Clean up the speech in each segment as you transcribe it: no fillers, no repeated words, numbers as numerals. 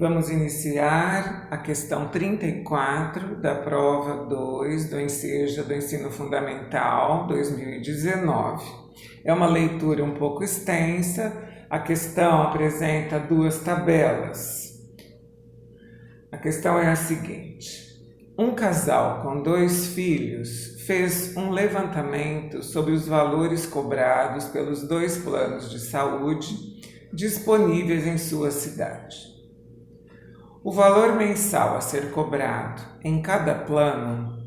Vamos iniciar a questão 34 da prova 2 do Enseja do Ensino Fundamental 2019. É uma leitura um pouco extensa, a questão apresenta duas tabelas. A questão é a seguinte: um casal com 2 filhos fez um levantamento sobre os valores cobrados pelos 2 planos de saúde disponíveis em sua cidade. O valor mensal a ser cobrado em cada plano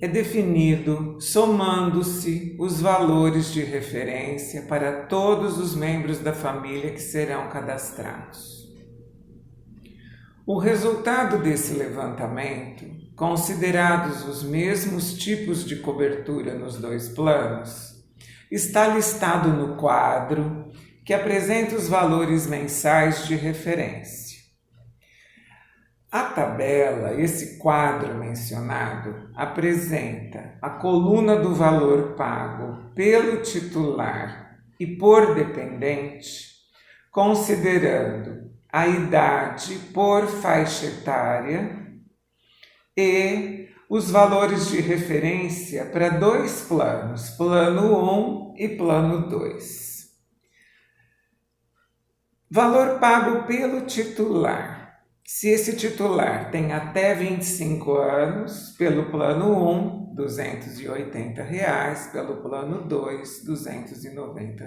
é definido somando-se os valores de referência para todos os membros da família que serão cadastrados. O resultado desse levantamento, considerados os mesmos tipos de cobertura nos 2 planos, está listado no quadro que apresenta os valores mensais de referência. A tabela, esse quadro mencionado, apresenta a coluna do valor pago pelo titular e por dependente, considerando a idade por faixa etária e os valores de referência para 2 planos, plano 1 e plano 2. Valor pago pelo titular. Se esse titular tem até 25 anos, pelo plano 1, R$ 280, pelo plano 2, R$ 290.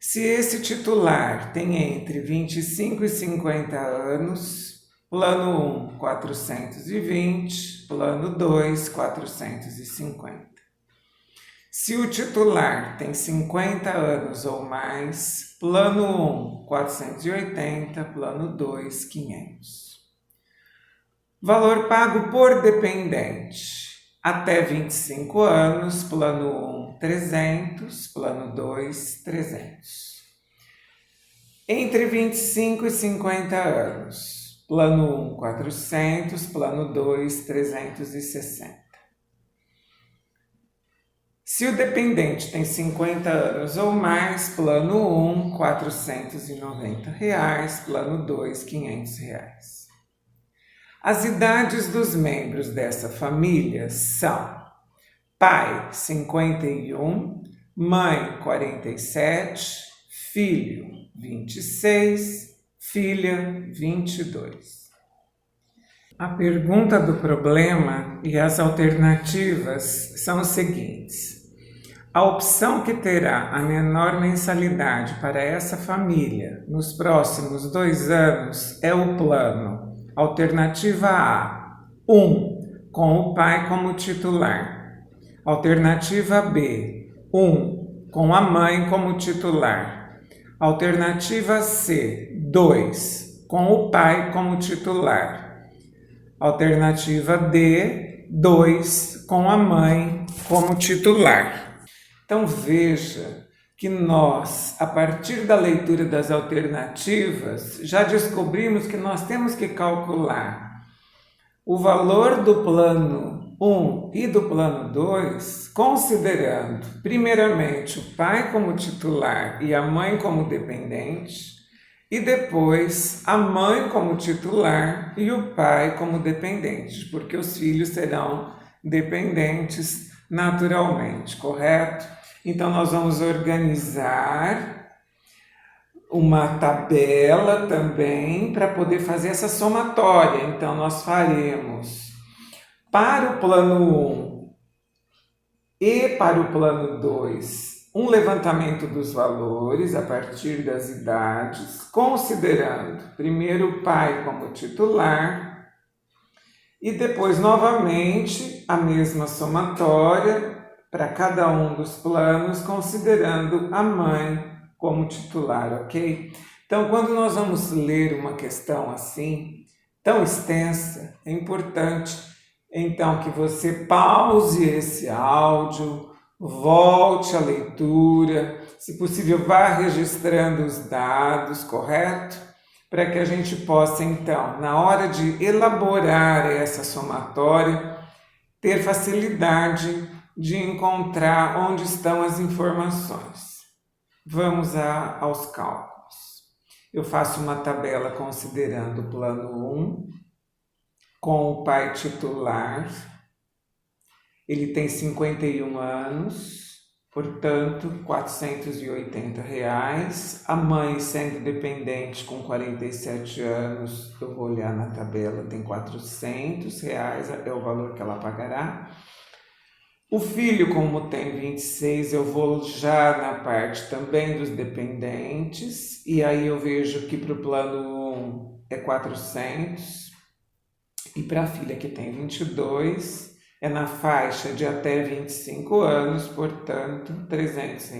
Se esse titular tem entre 25 e 50 anos, plano 1, 420, plano 2, 450. Se o titular tem 50 anos ou mais, plano 1, 480, plano 2, 500. Valor pago por dependente. Até 25 anos, plano 1, 300, plano 2, 300. Entre 25 e 50 anos, plano 1, 400, plano 2, 360. Se o dependente tem 50 anos ou mais, plano 1, R$ 490, plano 2, R$ 500. As idades dos membros dessa família são: pai, 51, mãe, 47, filho, 26, filha, 22. A pergunta do problema e as alternativas são os seguintes. A opção que terá a menor mensalidade para essa família nos próximos 2 anos é o plano. Alternativa A, 1, com o pai como titular. Alternativa B, 1, com a mãe como titular. Alternativa C, 2, com o pai como titular. Alternativa D, 2, com a mãe como titular. Então veja que nós, a partir da leitura das alternativas, já descobrimos que nós temos que calcular o valor do plano 1 e do plano 2, considerando primeiramente o pai como titular e a mãe como dependente, e depois a mãe como titular e o pai como dependente, porque os filhos serão dependentes naturalmente, correto? Então nós vamos organizar uma tabela também para poder fazer essa somatória. Então nós faremos para o plano 1 e para o plano 2 um levantamento dos valores a partir das idades, considerando primeiro o pai como titular e depois novamente a mesma somatória para cada um dos planos, considerando a mãe como titular, ok? Então, quando nós vamos ler uma questão assim, tão extensa, é importante, então, que você pause esse áudio, volte à leitura, se possível, vá registrando os dados, correto? Para que a gente possa, então, na hora de elaborar essa somatória, ter facilidade de encontrar onde estão as informações. Vamos aos cálculos. Eu faço uma tabela considerando o plano 1, com o pai titular. Ele tem 51 anos, portanto, R$ 480. A mãe, sendo dependente, com 47 anos, eu vou olhar na tabela, tem R$ 400, é o valor que ela pagará. O filho, como tem 26, eu vou já na parte também dos dependentes, e aí eu vejo que para o plano 1 é 400, e para a filha, que tem 22, é na faixa de até 25 anos, portanto, R$ 300.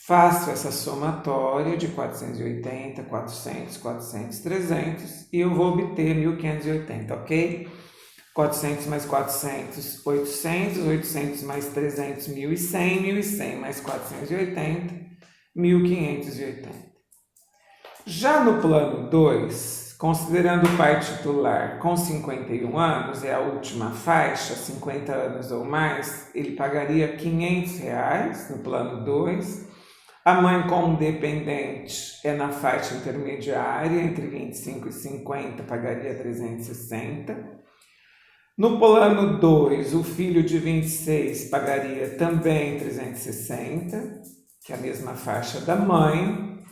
Faço essa somatória de 480, 400, 400, 300, e eu vou obter 1.580, ok? 400 mais 400, 800, 800 mais 300, 1.100, 1.100 mais 480, 1.580. Já no plano 2, considerando o pai titular com 51 anos, é a última faixa, 50 anos ou mais, ele pagaria R$ 500 no plano 2. A mãe como dependente é na faixa intermediária, entre 25 e 50, pagaria 360. No plano 2, o filho de 26 pagaria também 360, que é a mesma faixa da mãe.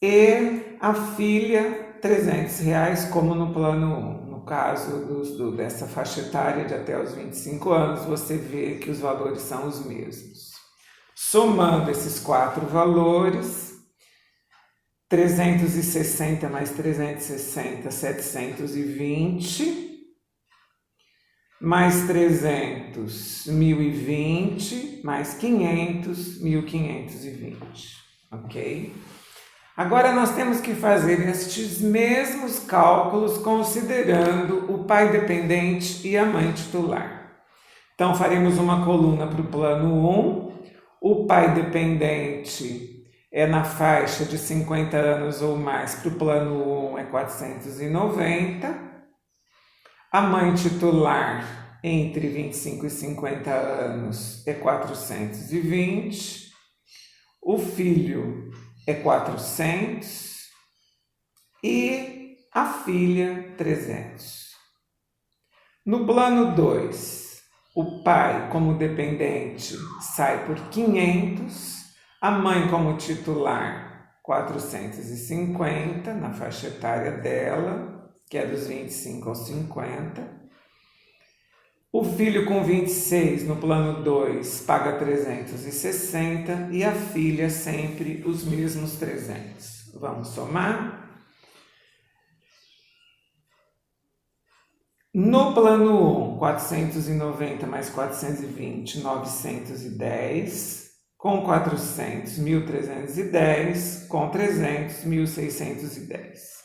E a filha, R$ 300, como no plano 1. No caso dessa faixa etária de até os 25 anos, você vê que os valores são os mesmos. Somando esses 4 valores, 360 mais 360, 720, mais 300, 1.020, mais 500, 1.520, ok? Agora nós temos que fazer estes mesmos cálculos considerando o pai dependente e a mãe titular. Então faremos uma coluna para o plano 1, o pai dependente é na faixa de 50 anos ou mais, para o plano 1 é 490, a mãe titular entre 25 e 50 anos é 420, o filho é 400 e a filha 300. No plano 2, o pai como dependente sai por 500, a mãe como titular 450 na faixa etária dela, que é dos 25 aos 50. O filho com 26 no plano 2 paga 360 e a filha sempre os mesmos 300. Vamos somar? No plano 1, 490 mais 420, 910. Com 400, 1.310. Com 300, 1.610.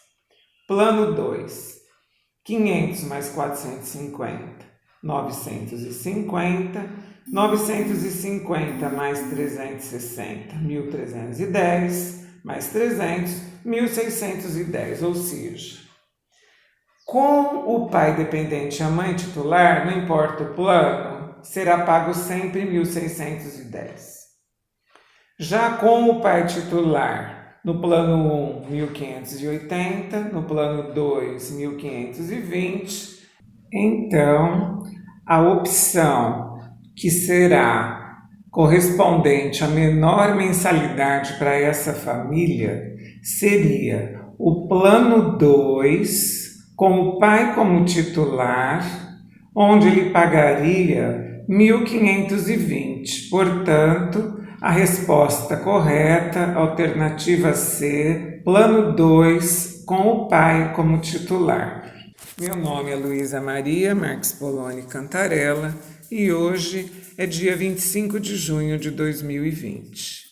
Plano 2, 500 mais 450. 950, 950 mais 360, 1.310, mais 300, 1.610, ou seja, com o pai dependente e a mãe titular, não importa o plano, será pago sempre 1.610. Já com o pai titular, no plano 1, 1.580, no plano 2, 1.520, então, a opção que será correspondente à menor mensalidade para essa família seria o plano 2, com o pai como titular, onde ele pagaria 1.520. Portanto, a resposta correta, alternativa C, plano 2, com o pai como titular. Meu nome é Luísa Maria Marques Poloni Cantarella e hoje é dia 25 de junho de 2020.